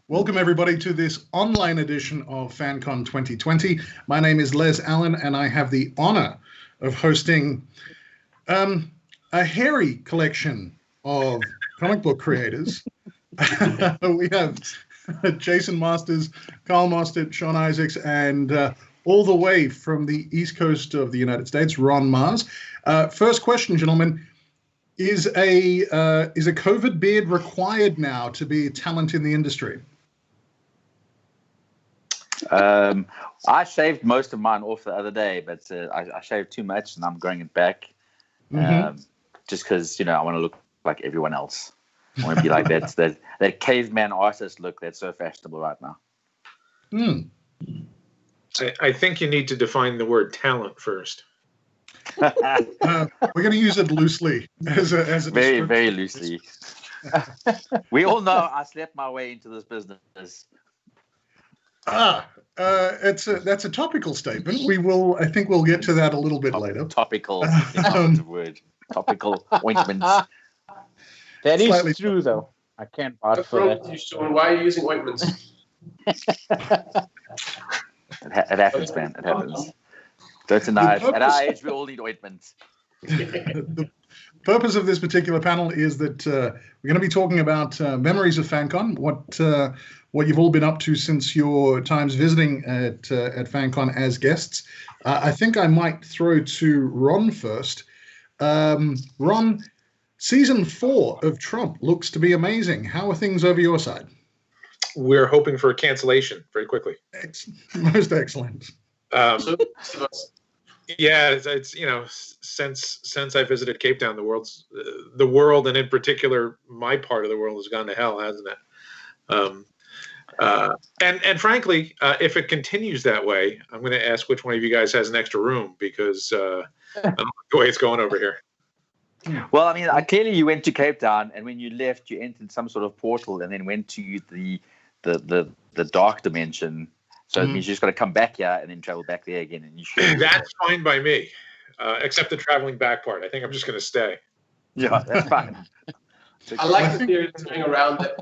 Welcome, everybody, to this online edition of FanCon 2020. My name is Les Allen, and I have the honor of hosting a hairy collection of comic book creators. We have Jason Masters, Karl Mosert, Sean Izaakse, and all the way from the East Coast of the United States, Ron Marz. First question, gentlemen. Is a COVID beard required now to be a talent in the industry? I shaved most of mine off the other day, but I shaved too much and I'm growing it back. Just because, I want to look like everyone else. I want to be like that caveman artist look that's so fashionable right now. I think you need to define the word talent first. We're going to use it loosely as a very, very loosely. We all know I slept my way into this business. That's a topical statement. I think we'll get to that a little bit later. Topical, word. Topical ointments. That is true, though. I can't vouch for that. Sean, why are you using ointments? It happens, man. It happens. Don't deny it. At our age, we all need ointments. The purpose of this particular panel is that we're going to be talking about memories of FanCon, what you've all been up to since your times visiting at FanCon as guests. I think I might throw to Ron first. Ron, season 4 of Trump looks to be amazing. How are things over your side? We're hoping for a cancellation very quickly. Most excellent. Yeah, it's since I visited Cape Town, the world, and in particular my part of the world, has gone to hell, hasn't it? And frankly, if it continues that way, I'm going to ask which one of you guys has an extra room, because I don't like the way it's going over here. Well, I mean, clearly you went to Cape Town, and when you left, you entered some sort of portal, and then went to the dark dimension. So it means you just got to come back here and then travel back there again. And you should. That's fine by me, except the traveling back part. I think I'm just going to stay. Yeah, that's fine. I like the theory that's going around that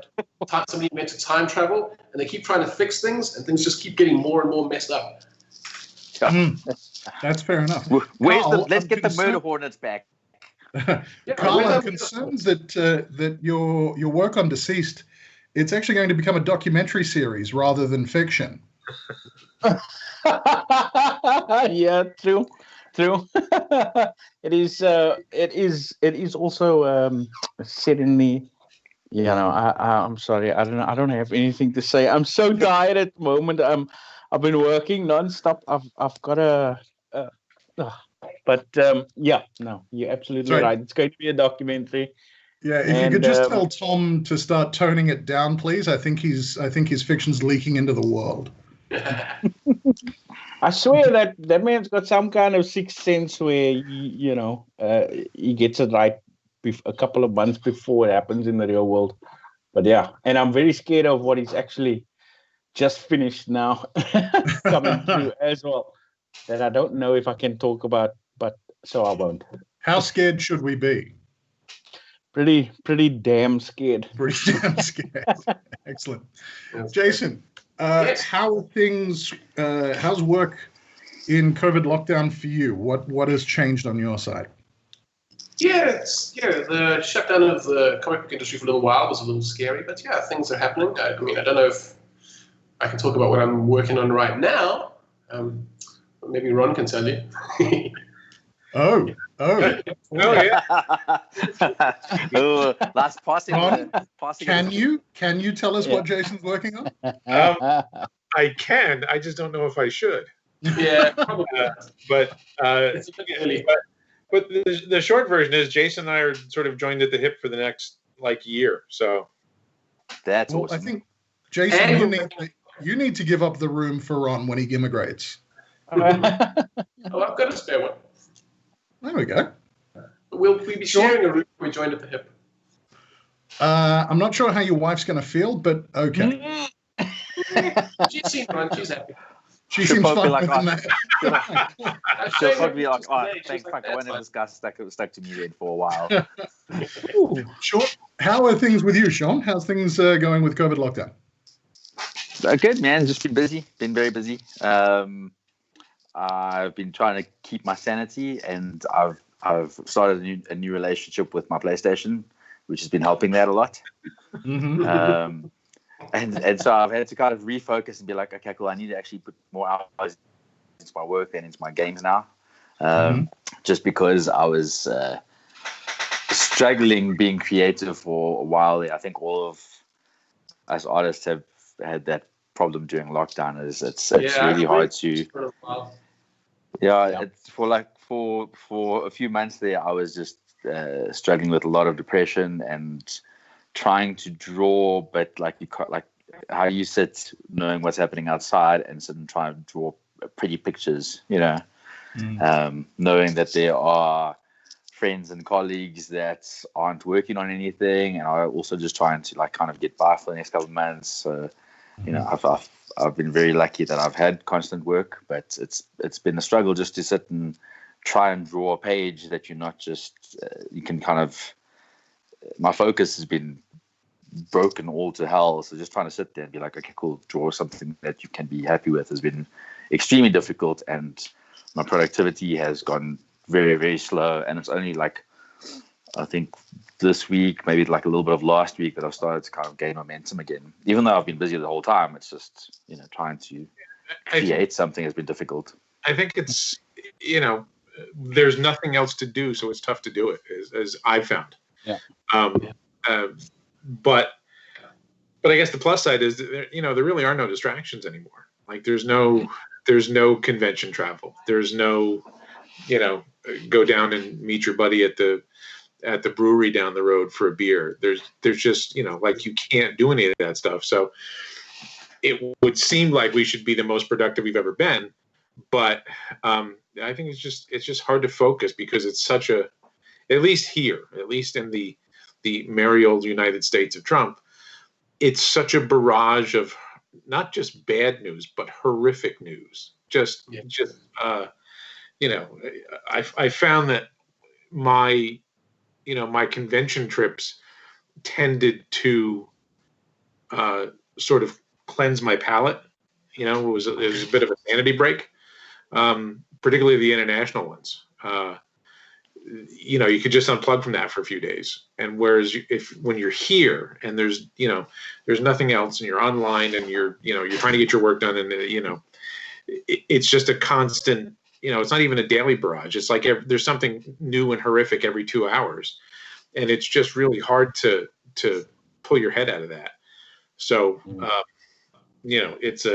somebody meant to time travel, and they keep trying to fix things, and things just keep getting more and more messed up. That's fair enough. Let's get the murder hornets back. Karl, I'm concerned that your work on Deceased, it's actually going to become a documentary series rather than fiction. Yeah, true. It is also set in the. I'm sorry. I don't have anything to say. I'm so tired at the moment. I've been working nonstop. I've got no, you're absolutely right. It's going to be a documentary. Yeah, if you could just tell Tom to start toning it down, please. I think his fiction's leaking into the world. I swear that man's got some kind of sixth sense where he gets it right a couple of months before it happens in the real world. But yeah, and I'm very scared of what he's actually just finished now coming through as well, that I don't know if I can talk about, but so I won't. How scared should we be? Pretty damn scared. Pretty damn scared. Excellent. Jason, how are things? How's work in COVID lockdown for you? What has changed on your side? The shutdown of the comic book industry for a little while was a little scary, but yeah, things are happening. I don't know if I can talk about what I'm working on right now. Maybe Ron can tell you. Oh, yeah. Last passing. Ron, can you tell us what Jason's working on? I can. I just don't know if I should. Yeah, probably. But the short version is Jason and I are sort of joined at the hip for the next year. So that's awesome. I think Jason, you need to give up the room for Ron when he immigrates. I've got a spare one. There we go. Will we be sharing a room when we joined at the hip? I'm not sure how your wife's going to feel, but okay. She's seen Ron. She's happy. She seems fine with that. She'll probably be like, thank fuck, I went in this guy stuck to me then for a while. Sean, how are things with you, Sean? How's things going with COVID lockdown? Good, man. Just been busy. Been very busy. I've been trying to keep my sanity, and I've started a new relationship with my PlayStation, which has been helping that a lot. Mm-hmm. And so I've had to kind of refocus and be like, okay, cool. I need to actually put more hours into my work than into my games now. Just because I was struggling being creative for a while. I think all of us artists have had that problem during lockdown. It's really hard to. It's for a few months there, I was just struggling with a lot of depression and trying to draw, but like you can't, like how you sit knowing what's happening outside and sit and try and draw pretty pictures, knowing that there are friends and colleagues that aren't working on anything, and are also just trying to like kind of get by for the next couple of months. So, I've been very lucky that I've had constant work, but it's been a struggle just to sit and try and draw a page that you're not just you can kind of. My focus has been broken all to hell, so just trying to sit there and be like, okay, cool, draw something that you can be happy with has been extremely difficult, and my productivity has gone very, very slow. And it's only like I think this week, maybe like a little bit of last week, that I've started to kind of gain momentum again. Even though I've been busy the whole time, it's just trying to create something has been difficult. I think it's there's nothing else to do, so it's tough to do it, as I've found. Yeah. But I guess the plus side is that, there really are no distractions anymore. Like there's no convention travel. There's no, go down and meet your buddy at the brewery down the road for a beer. There's just, like you can't do any of that stuff. So it would seem like we should be the most productive we've ever been. But I think it's just hard to focus because it's such a, at least here, at least in the merry old United States of Trump, it's such a barrage of not just bad news, but horrific news. I found that my convention trips tended to sort of cleanse my palate. It was a bit of a sanity break, particularly the international ones. You could just unplug from that for a few days. And whereas when you're here and there's nothing else and you're online and you're trying to get your work done and it's just a constant, it's not even a daily barrage. It's like there's something new and horrific every 2 hours. And it's just really hard to pull your head out of that. So, it's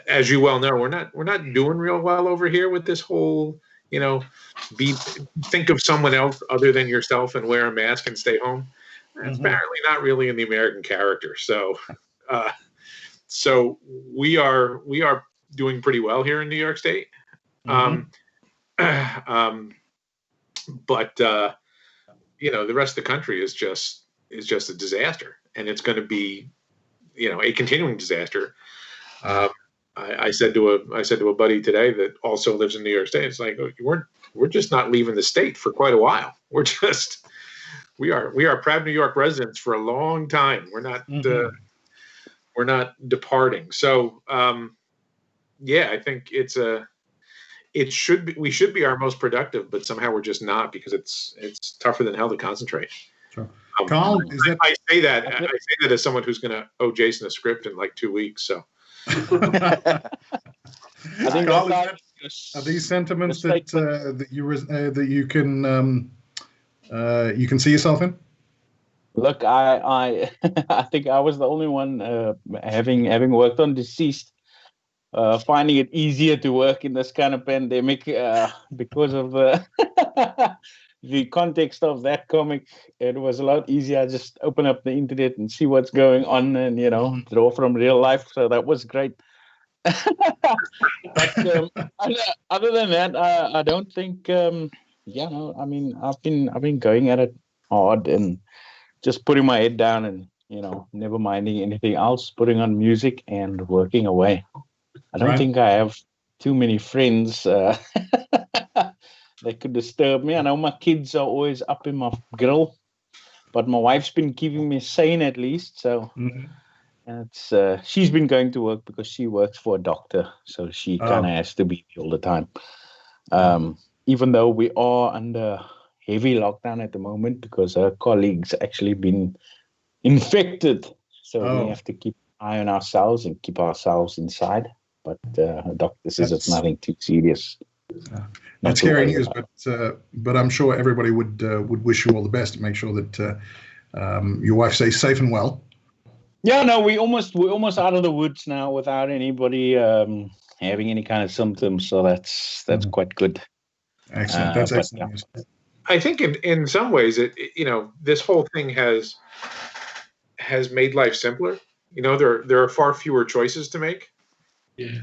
as you well know, we're not doing real well over here with this whole, think of someone else other than yourself and wear a mask and stay home. That's apparently not really in the American character. So, we are doing pretty well here in New York State. But the rest of the country is just a disaster, and it's going to be, a continuing disaster. I said to a buddy today that also lives in New York State, it's like, we're just not leaving the state for quite a while. We are proud New York residents for a long time. We're not departing. So, I think we should be our most productive, but somehow we're just not, because it's tougher than hell to concentrate. Sure. Karl, I say that as someone who's going to owe Jason a script in like 2 weeks. So. I think Karl, are these sentiments that you can see yourself in? Look, I I think I was the only one having worked on Deceased, finding it easier to work in this kind of pandemic because of the context of that comic. It was a lot easier. I just open up the internet and see what's going on, and draw from real life. So that was great. But other than that, I don't think. I mean, I've been going at it hard and just putting my head down and never minding anything else, putting on music and working away. I don't think I have too many friends that could disturb me. I know my kids are always up in my grill, but my wife's been keeping me sane at least. So And it's she's been going to work because she works for a doctor, so she kind of has to be all the time. Even though we are under heavy lockdown at the moment because her colleagues actually been infected, so we have to keep an eye on ourselves and keep ourselves inside. But her doctor says it's nothing too serious. That's scary news, but I'm sure everybody would wish you all the best to make sure that your wife stays safe and well. Yeah, no, we're almost out of the woods now without anybody having any kind of symptoms, so that's quite good. Excellent. That's excellent news. I think in some ways this whole thing has made life simpler. There are far fewer choices to make. Yeah.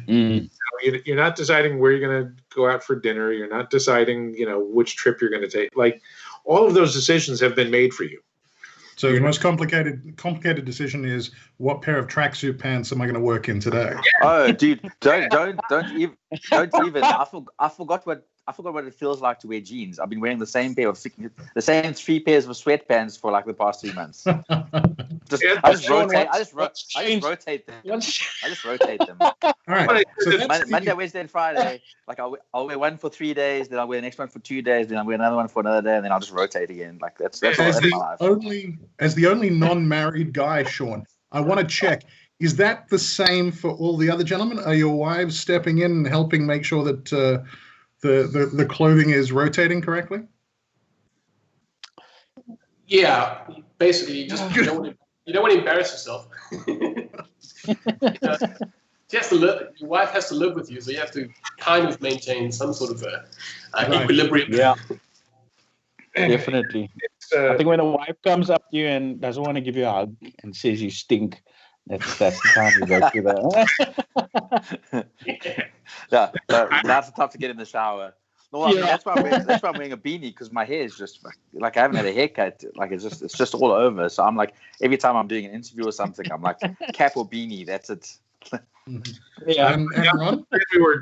You're not deciding where you're going to go out for dinner. You're not deciding, which trip you're going to take. Like, all of those decisions have been made for you. So the most complicated decision is, what pair of tracksuit pants am I going to work in today? Oh, dude, don't even. I forgot what it feels like to wear jeans. I've been wearing the same 3 pairs of sweatpants for like the past 3 months. I just rotate them. All right. So Monday, Wednesday, and Friday. Like I'll wear one for 3 days, then I'll wear the next one for 2 days, then I'll wear another one for another day, and then I'll just rotate again. Like that's my life. As the only non-married guy, Sean, I want to check: is that the same for all the other gentlemen? Are your wives stepping in and helping make sure that the clothing is rotating correctly? Yeah, basically, you don't want to embarrass yourself. Your wife has to live with you, so you have to kind of maintain some sort of equilibrium. Yeah, definitely. I think when a wife comes up to you and doesn't want to give you a hug and says you stink, that's the time you go through that. Yeah, that's the time to get in the shower. No, I mean, that's why I'm wearing a beanie, because my hair is just like I haven't had a haircut. Like it's just all over. So I'm like, every time I'm doing an interview or something, I'm like, cap or beanie. That's it. Yeah. And Ron?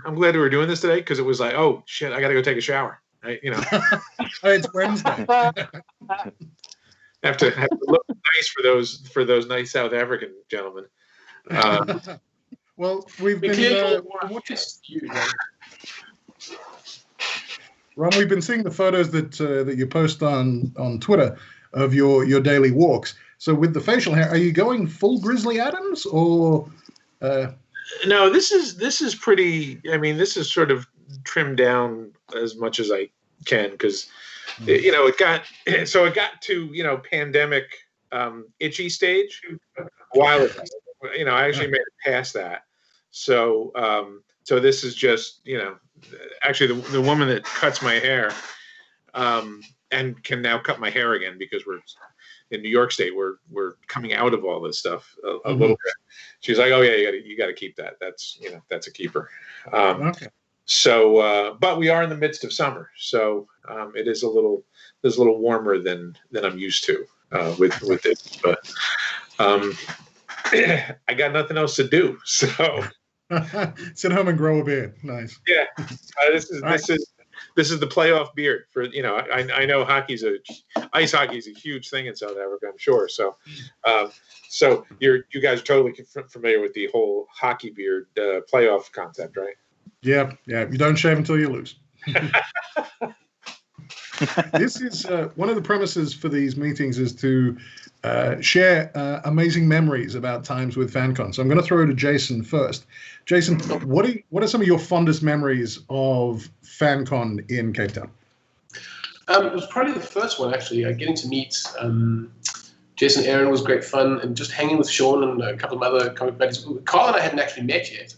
I'm glad we were doing this today, because it was like, oh shit, I got to go take a shower. It's Wednesday. have to look nice for those nice South African gentlemen. Well, we've been Ron, we've been seeing the photos that you post on Twitter of your daily walks. So with the facial hair, are you going full Grizzly Adams or? No, this is pretty. I mean, this is sort of trimmed down as much as I can, because it got to pandemic itchy stage a while ago. I actually made it past that. So this is just actually the woman that cuts my hair and can now cut my hair again, because we're in New York State. We're coming out of all this stuff a little bit. She's like, oh yeah, you got to keep that. That's that's a keeper. Okay. So, but we are in the midst of summer, so it is a little warmer than I'm used to with it. But I got nothing else to do, so sit home and grow a beard. Nice. Yeah, this is the playoff beard for I know ice hockey is a huge thing in South Africa, I'm sure. So you guys are totally familiar with the whole hockey beard playoff concept, right? Yeah. You don't shave until you lose. This is one of the premises for these meetings is to share amazing memories about times with FanCon. So I'm going to throw it to Jason first. Jason, what are some of your fondest memories of FanCon in Cape Town? It was probably the first one, actually. Getting to meet Jason and Aaron was great fun, and just hanging with Sean and a couple of other comic buddies. Karl and I hadn't actually met yet.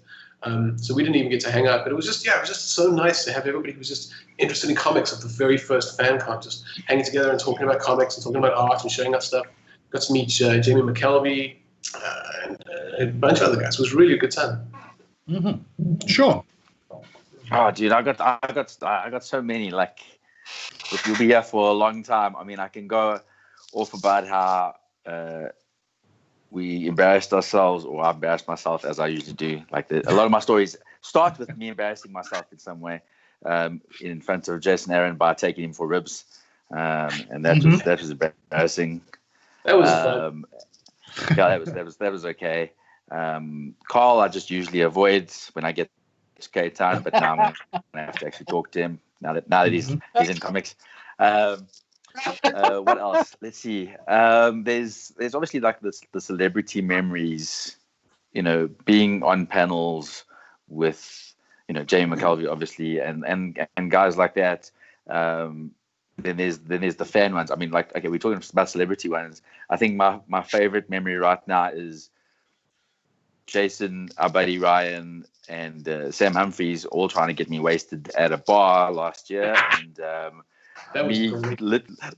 So we didn't even get to hang out, but it was just so nice to have everybody who was just interested in comics at the very first FanCon, just hanging together and talking about comics and talking about art and showing us stuff. Got to meet Jamie McKelvey and a bunch of other guys. It was really a good time. Mm-hmm. Sure. Oh, dude, I got so many. Like, if you'll be here for a long time, I mean, I can go off about how we embarrassed ourselves, or I embarrassed myself, as I usually do. Like a lot of my stories start with me embarrassing myself in some way in front of Jason Aaron by taking him for ribs, and that was embarrassing. That was fun. Yeah, that was okay. Karl, I just usually avoid when I get to Cape Town, but now I'm gonna have to actually talk to him now that he's in comics. What else? Let's see. There's obviously like the celebrity memories, being on panels with Jamie McKelvey, obviously, and guys like that. Then there's the fan ones. I mean, like, okay, we're talking about celebrity ones. I think my favorite memory right now is Jason, our buddy Ryan, and Sam Humphries all trying to get me wasted at a bar last year, and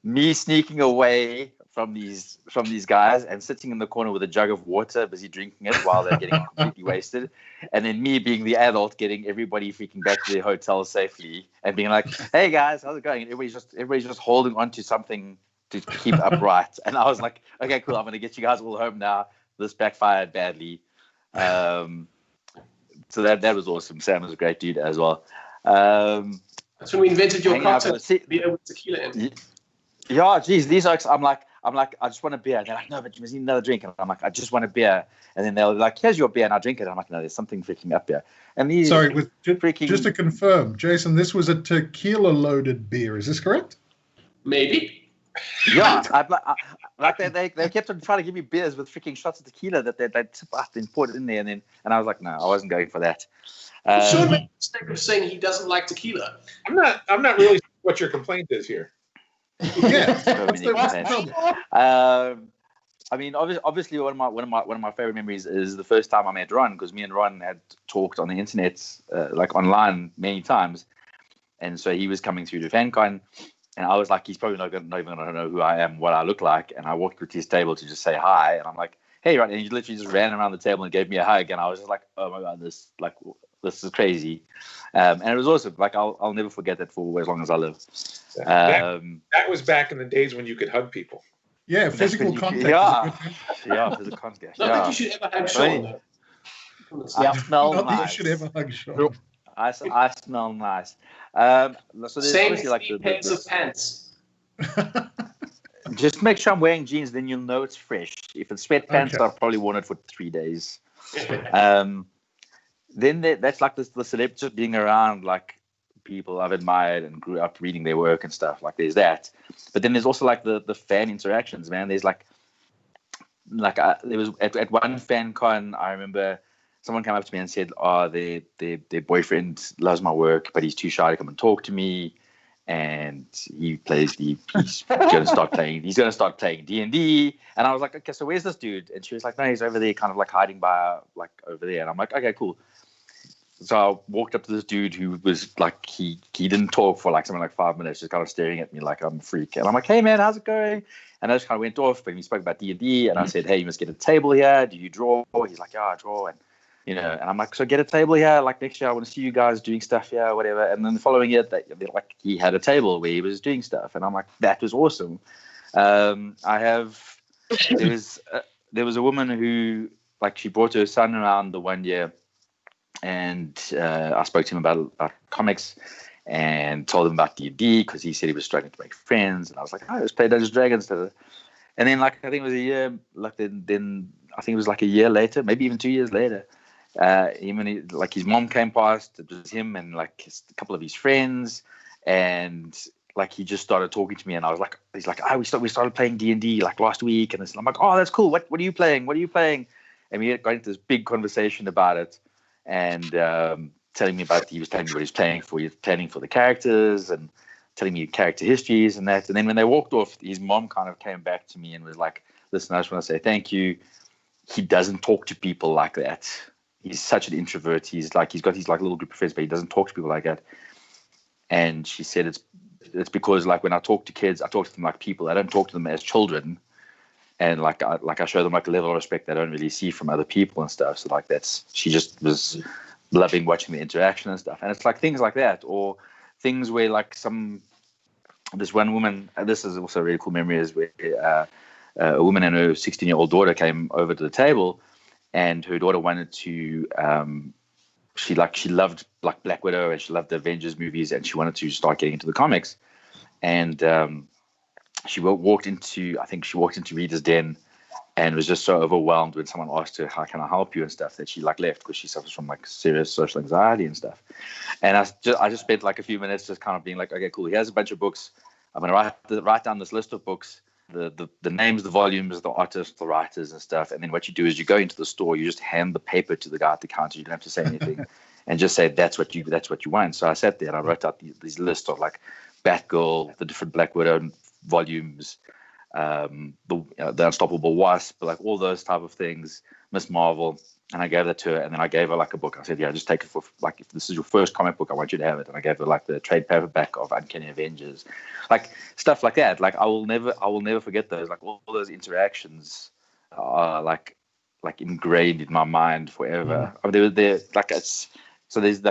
me sneaking away from these guys and sitting in the corner with a jug of water, busy drinking it while they're getting completely wasted, and then me being the adult getting everybody freaking back to their hotel safely and being like, "Hey guys, how's it going?" And everybody's just holding on to something to keep upright, and I was like, "Okay, cool, I'm gonna get you guys all home now. This backfired badly." So that was awesome. Sam was a great dude as well. That's when we invented your cocktail. Beer with tequila in. Yeah, geez, these folks, I'm like, I just want a beer. And they're like, no, but you must need another drink. And I'm like, I just want a beer. And then they're like, here's your beer, and I'll drink it. And I'm like, no, there's something freaking up here. And these just to confirm, Jason, this was a tequila-loaded beer. Is this correct? Maybe. Yeah, they kept on trying to give me beers with freaking shots of tequila that they'd tip up and poured it in there, and I was like, no, I wasn't going for that. Sean made the mistake of saying he doesn't like tequila. I'm not really sure what your complaint is here. Yeah. I mean, obviously, one of my favorite memories is the first time I met Ron, because me and Ron had talked on the internet, like online, many times, and so he was coming through to FanCon, and I was like, he's probably not even gonna know who I am, what I look like, and I walked to his table to just say hi, and I'm like, hey, Ron, and he literally just ran around the table and gave me a hug, and I was just like, oh my god, this is crazy, and it was awesome. Like I'll never forget that for as long as I live. That was back in the days when you could hug people. Yeah, physical contact. Yeah, physical contact. Not that you should ever hug Sean. I smell Not nice. that you should ever hug Sean. I smell nice. So there's Same obviously like pairs of pants. Just make sure I'm wearing jeans, then you'll know it's fresh. If it's sweatpants, Okay. I've probably worn it for 3 days. Then that's like the celebrities just being around, like people I've admired and grew up reading their work and stuff. Like there's that, but then there's also like the fan interactions, man. There's there was at one FanCon, I remember someone came up to me and said, "Oh, their boyfriend loves my work, but he's too shy to come and talk to me." And he's going to start playing. He's going to start playing D&D. And I was like, okay, so where's this dude? And she was like, no, he's over there, kind of like hiding by like over there. And I'm like, okay, cool. So I walked up to this dude who was like, he didn't talk for like something like 5 minutes, just kind of staring at me like I'm a freak. And I'm like, hey man, how's it going? And I just kind of went off. But we spoke about D&D, and I said, hey, you must get a table here. Do you draw? He's like, yeah, I draw. And and I'm like, so get a table here. Like next year, I want to see you guys doing stuff here, whatever. And then the following year, he had a table where he was doing stuff, and I'm like, that was awesome. There was a woman who, like, she brought her son around the one year, and I spoke to him about comics and told him about D&D because he said he was struggling to make friends, and I was like, oh, let's play Dungeons & Dragons. And then, like, I think it was a year, like then I think it was like a year later, maybe even 2 years later. His mom came past. It was him and like a couple of his friends, and like he just started talking to me, and I was like, he's like, we started playing D&D like last week, and I'm like, oh, that's cool. What are you playing? And we got into this big conversation about it, and telling me about he was telling me what he was playing for. He was planning for the characters and telling me character histories and that. And then when they walked off, his mom kind of came back to me and was like, listen, I just want to say thank you. He doesn't talk to people like that. He's such an introvert. He's got his like little group of friends, but he doesn't talk to people like that. And she said it's because like when I talk to kids, I talk to them like people. I don't talk to them as children. And like I show them like a level of respect they don't really see from other people and stuff. So like she just was loving watching the interaction and stuff. And it's like things like that, or things where like this one woman. This is also a really cool memory, is where a woman and her 16-year-old daughter came over to the table. And her daughter wanted to, she loved like Black Widow, and she loved the Avengers movies, and she wanted to start getting into the comics. And she walked into Reader's Den, and was just so overwhelmed when someone asked her, how can I help you and stuff, that she like left because she suffers from like serious social anxiety and stuff. And I just spent like a few minutes just kind of being like, okay, cool, here's a bunch of books. I'm going to write down this list of books, the names, the volumes, the artists, the writers and stuff. And then what you do is you go into the store, you just hand the paper to the guy at the counter. You don't have to say anything and just say, that's what you want. So I sat there and I wrote out these lists of like Batgirl, the different Black Widow volumes, the Unstoppable Wasp, like all those type of things, Miss Marvel. And I gave that to her, and then I gave her like a book. I said, yeah, just take it for like, if this is your first comic book, I want you to have it. And I gave her like the trade paperback of Uncanny Avengers, like stuff like that. Like I will never forget those. Like all those interactions are like ingrained in my mind forever. I mean, they're like it's so there's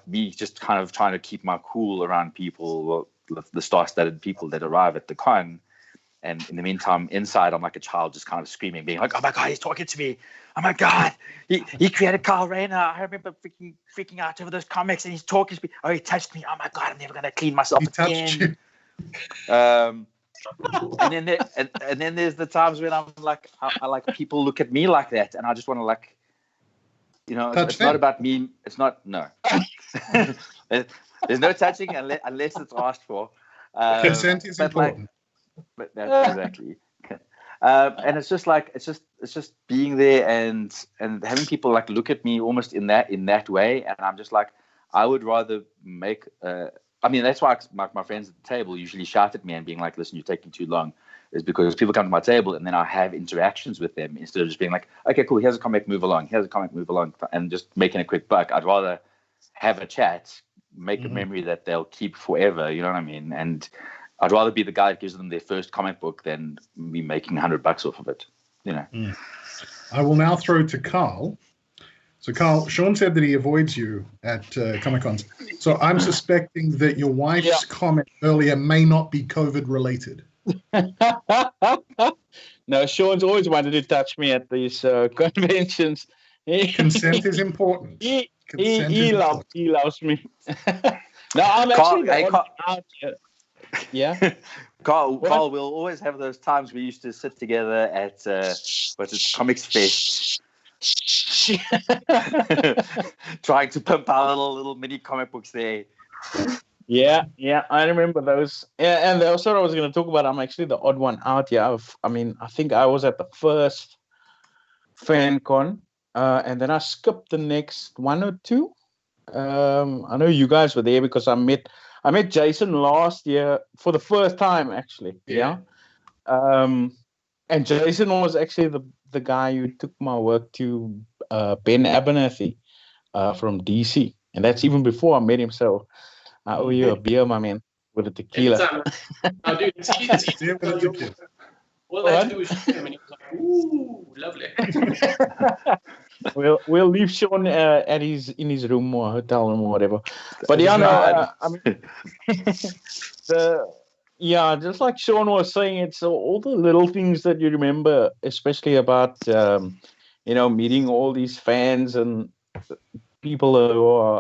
me just kind of trying to keep my cool around people, the star-studded people that arrive at the con. And in the meantime, inside, I'm like a child just kind of screaming, being like, oh my God, he's talking to me. Oh my God, he created Kyle Rayner. I remember freaking out over those comics, and he's talking to me. Oh, he touched me. Oh my God, I'm never going to clean myself again. And then there's the times when I'm like, I like people look at me like that, and I just want to like, it's not about me. It's not, no. There's no touching unless it's asked for. Consent is important. But that's exactly. And it's just being there and having people like look at me almost in that way, and I'm just like, I would rather make. I mean, that's why my friends at the table usually shout at me and being like, "Listen, you're taking too long," is because people come to my table and then I have interactions with them instead of just being like, "Okay, cool, here's a comic, move along. Here's a comic, move along," and just making a quick buck. I'd rather have a chat, make a memory that they'll keep forever. You know what I mean? And I'd rather be the guy that gives them their first comic book than me making $100 off of it, I will now throw to Karl. So, Karl, Sean said that he avoids you at Comic-Cons. So I'm suspecting that your wife's comment earlier may not be COVID-related. No, Sean's always wanted to touch me at these conventions. Consent is important. He loves me. No, I'm actually out here. Yeah. Carl will always have those times we used to sit together at Comics Fest, trying to pimp our little mini comic books there. Yeah, I remember those. Yeah, and also I was going to talk about, I'm actually the odd one out here. I think I was at the first FanCon, and then I skipped the next one or two. I know you guys were there because I met Jason last year for the first time, actually. Yeah. And Jason was actually the guy who took my work to Ben Abernathy from DC. And that's even before I met him. So I owe you a beer, my man, with a tequila. Oh, dude, it's easy. All I had to do was shoot him, and he was like, ooh, lovely. We'll leave Sean in his room or hotel room or whatever. But just like Sean was saying, it's all the little things that you remember, especially about meeting all these fans and people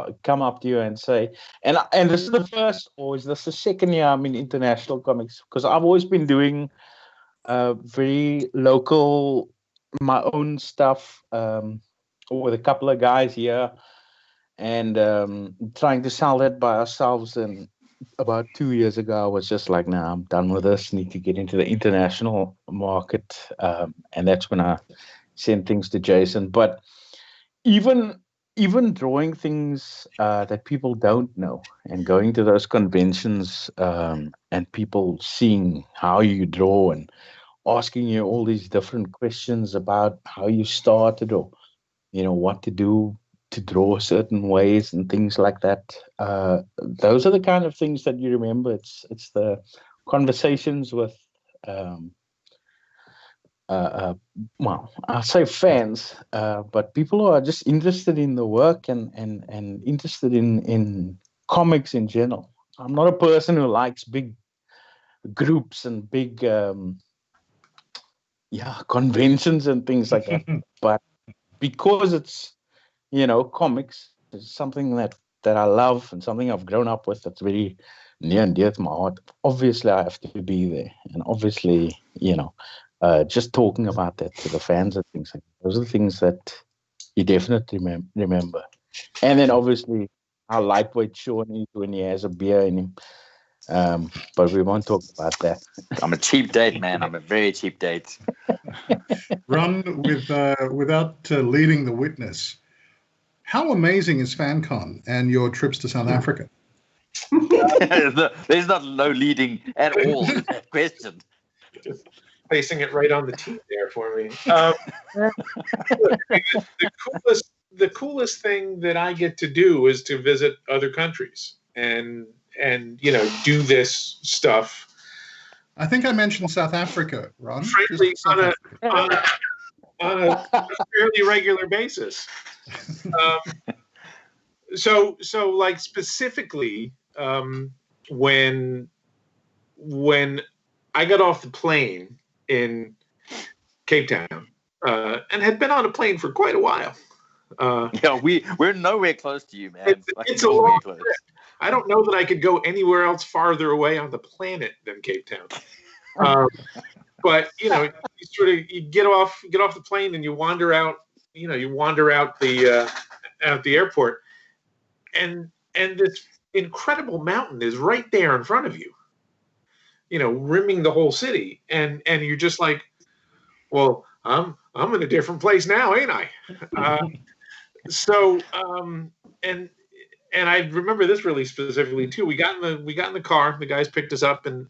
who come up to you and say, and this is the first, or is this the second year I'm in international comics? Because I've always been doing very local, my own stuff with a couple of guys here, and trying to sell that by ourselves. And about 2 years ago, I was just like, nah, I'm done with this. Need to get into the international market, and that's when I sent things to Jason. But even drawing things that people don't know, and going to those conventions, and people seeing how you draw and asking you all these different questions about how you started, or what to do to draw certain ways and things like that. Those are the kind of things that you remember. It's the conversations with I'll say fans, but people who are just interested in the work and interested in comics in general. I'm not a person who likes big groups and big conventions and things like that. But because it's comics is something that I love and something I've grown up with, that's very near and dear to my heart. Obviously, I have to be there, and obviously, just talking about that to the fans and things like that. Those are the things that you definitely remember. And then obviously how lightweight Sean is when he has a beer in him. But we won't talk about that. I'm a cheap date, man. I'm a very cheap date. Ron, without leading the witness, how amazing is FanCon and your trips to South Africa? There's no leading at all in that question. Just placing it right on the tee there for me. The coolest thing that I get to do is to visit other countries and do this stuff. I think I mentioned South Africa, Ron. Frankly, on a fairly regular basis. So like specifically, when I got off the plane in Cape Town and had been on a plane for quite a while. We're nowhere close to you, man. It's a long trip. I don't know that I could go anywhere else farther away on the planet than Cape Town. But you get off the plane and you wander out. You wander out the airport, and this incredible mountain is right there in front of you. Rimming the whole city, and you're just like, well, I'm in a different place now, ain't I? And I remember this really specifically too. We got in the car. The guys picked us up and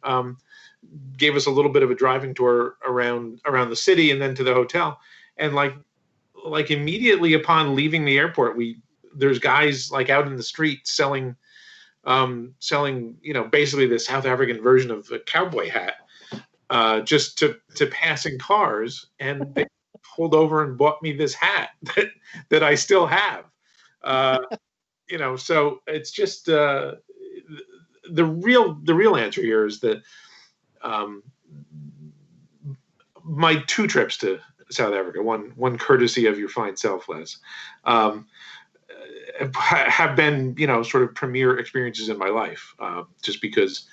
gave us a little bit of a driving tour around the city and then to the hotel. And like immediately upon leaving the airport, there's guys like out in the street selling basically the South African version of a cowboy hat just to passing cars, and they pulled over and bought me this hat that I still have. So it's just the real answer here is that my 2 trips to South Africa, one courtesy of your fine self, Les, have been sort of premier experiences in my life, just because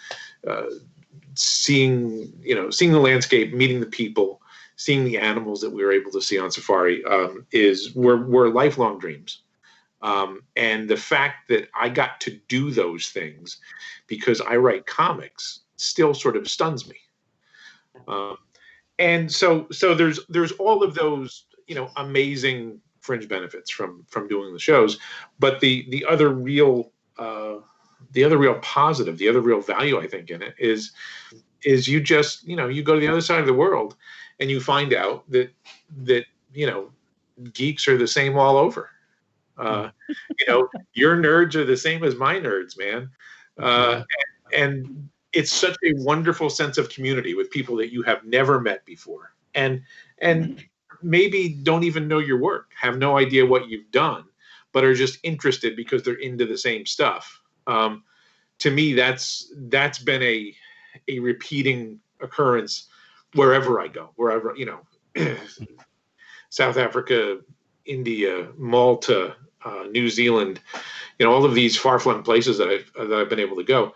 seeing the landscape, meeting the people, seeing the animals that we were able to see on safari were lifelong dreams. And the fact that I got to do those things because I write comics still sort of stuns me. And so there's all of those, amazing fringe benefits from doing the shows, but the other real positive, the other real value I think in it is you just, you go to the other side of the world and you find out that geeks are the same all over. Your nerds are the same as my nerds, man. And it's such a wonderful sense of community with people that you have never met before, and maybe don't even know your work, have no idea what you've done, but are just interested because they're into the same stuff. To me, that's been a repeating occurrence wherever I go, South Africa, India, Malta, New Zealand, all of these far-flung places that I've been able to go.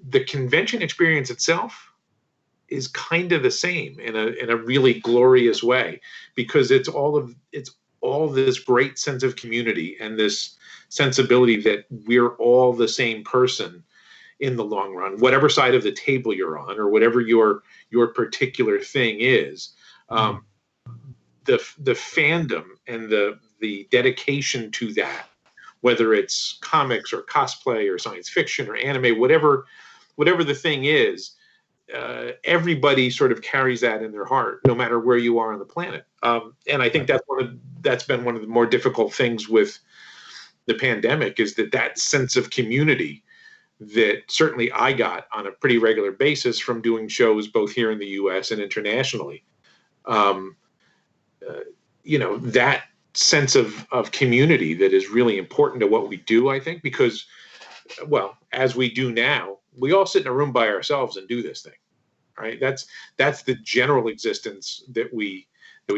The convention experience itself is kind of the same in a really glorious way, because it's all this great sense of community and this sensibility that we're all the same person in the long run, whatever side of the table you're on or whatever your particular thing is. The fandom and the dedication to that, whether it's comics or cosplay or science fiction or anime, whatever the thing is, everybody sort of carries that in their heart, no matter where you are on the planet. And I think that's been one of the more difficult things with the pandemic, is that sense of community that certainly I got on a pretty regular basis from doing shows both here in the U.S. and internationally. That sense of community that is really important to what we do, I think, because, well, as we do now, we all sit in a room by ourselves and do this thing, right? That's the general existence that we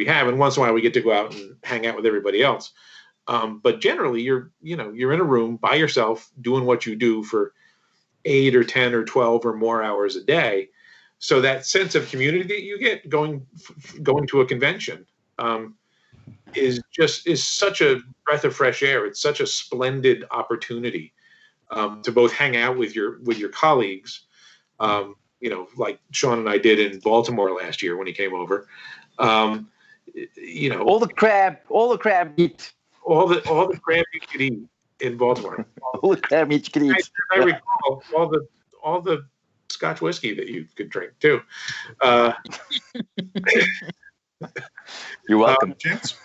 have. And once in a while we get to go out and hang out with everybody else. But generally you're in a room by yourself doing what you do for 8 or 10 or 12 or more hours a day. So that sense of community that you get going to a convention is such a breath of fresh air. It's such a splendid opportunity to both hang out with your colleagues, like Sean and I did in Baltimore last year when he came over. All the crab meat, all the crab you could eat in Baltimore. All the crab meat you could eat. I recall all the Scotch whiskey that you could drink too. You're welcome, gents.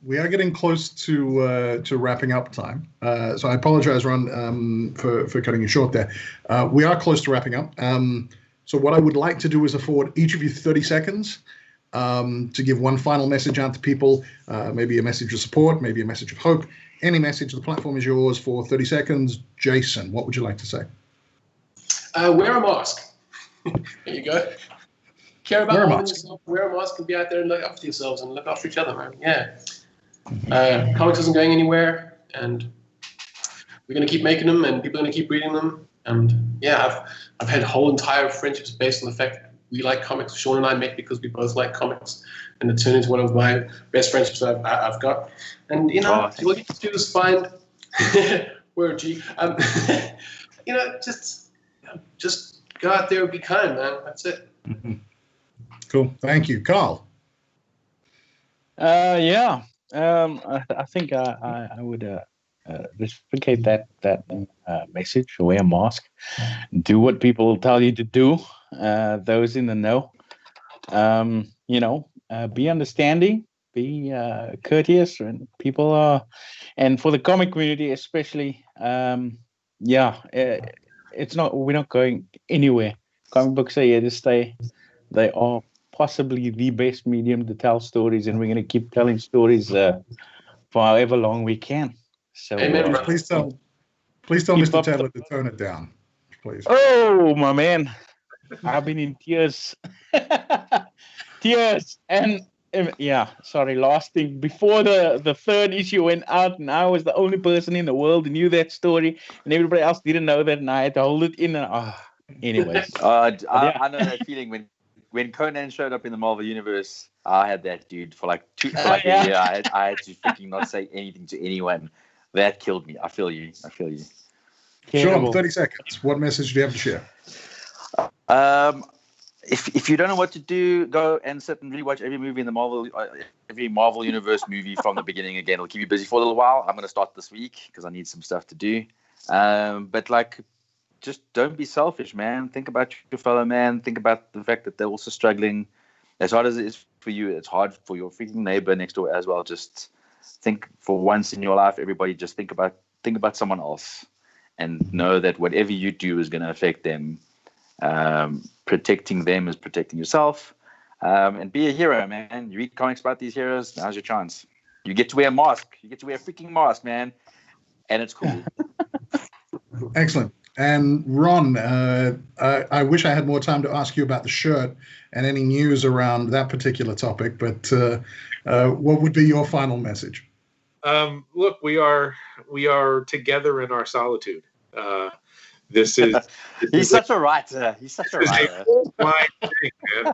We are getting close to wrapping up time. So I apologize, Ron, for cutting you short there. We are close to wrapping up. So what I would like to do is afford each of you 30 seconds to give one final message out to people. Maybe a message of support, maybe a message of hope. Any message. The platform is yours for 30 seconds. Jason, what would you like to say? Wear a mask. There you go. Care about yourself. Wear a mask and be out there and look after yourselves and look after each other, man. Yeah. Comics isn't going anywhere, and we're going to keep making them, and people are going to keep reading them. And yeah, I've had whole entire friendships based on the fact that we like comics. Sean and I met because we both like comics, and it turned into one of my best friendships that I've got. And all you have to do is find word G. Just go out there and be kind, man. That's it. Mm-hmm. Cool. Thank you, Karl. I think I would reciprocate that message. Wear a mask. Do what people tell you to do. Those in the know. Be understanding. Be courteous, and people are. And for the comic community, especially, it's not. We're not going anywhere. Comic books are here to stay. They are possibly the best medium to tell stories, and we're going to keep telling stories for however long we can. So, amen. Please tell Mr. Taylor to tone it down, please. Oh, my man, I've been in tears, and last thing, before the third issue went out, and I was the only person in the world who knew that story, and everybody else didn't know that, and I had to hold it in. And anyways, I know that feeling when Conan showed up in the Marvel Universe. I had that, dude, for like a year. I had to freaking not say anything to anyone. That killed me. I feel you. Sean, 30 seconds. What message do you have to share? If you don't know what to do, go and sit and rewatch every movie in the every Marvel Universe movie from the beginning again. It'll keep you busy for a little while. I'm going to start this week because I need some stuff to do. But just don't be selfish, man. Think about your fellow man. Think about the fact that they're also struggling. As hard as it is for you, it's hard for your freaking neighbor next door as well. Just think for once in your life, everybody just think about someone else and know that whatever you do is going to affect them. Protecting them is protecting yourself. And be a hero, man. You read comics about these heroes, now's your chance. You get to wear a mask. You get to wear a freaking mask, man. And it's cool. Excellent. And Ron, I wish I had more time to ask you about the shirt and any news around that particular topic, but what would be your final message? Look, we are together in our solitude. He's such a writer. He's such a writer. Thing, man.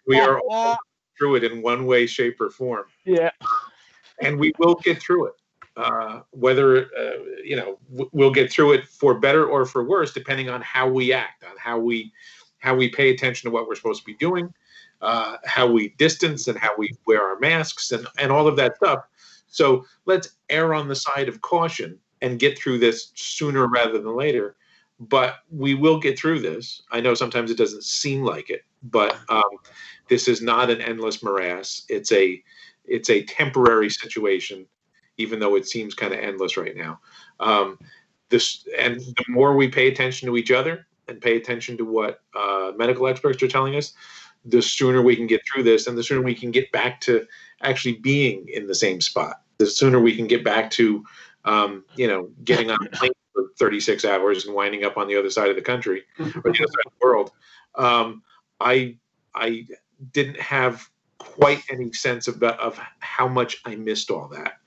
We are all through it in one way, shape, or form. Yeah. And we will get through it. Whether we'll get through it for better or for worse, depending on how we act, on how we pay attention to what we're supposed to be doing, how we distance and how we wear our masks and all of that stuff. So let's err on the side of caution and get through this sooner rather than later. But we will get through this. I know sometimes it doesn't seem like it, but this is not an endless morass. It's a temporary situation, even though it seems kind of endless right now. And the more we pay attention to each other and pay attention to what medical experts are telling us, the sooner we can get through this, and the sooner we can get back to actually being in the same spot. The sooner we can get back to, getting on a plane for 36 hours and winding up on the other side of the country or the other side of the world. I didn't have quite any sense of how much I missed all that.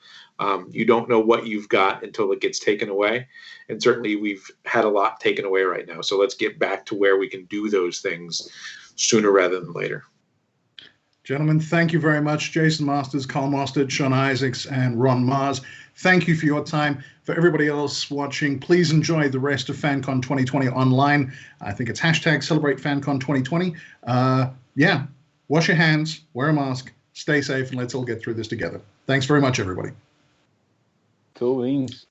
You don't know what you've got until it gets taken away. And certainly we've had a lot taken away right now. So let's get back to where we can do those things sooner rather than later. Gentlemen, thank you very much. Jason Masters, Karl Mosert, Sean Izaakse, and Ron Marz. Thank you for your time. For everybody else watching, please enjoy the rest of FanCon 2020 online. I think it's #CelebrateFanCon2020. Yeah, wash your hands, wear a mask, stay safe, and let's all get through this together. Thanks very much, everybody. Cool beans.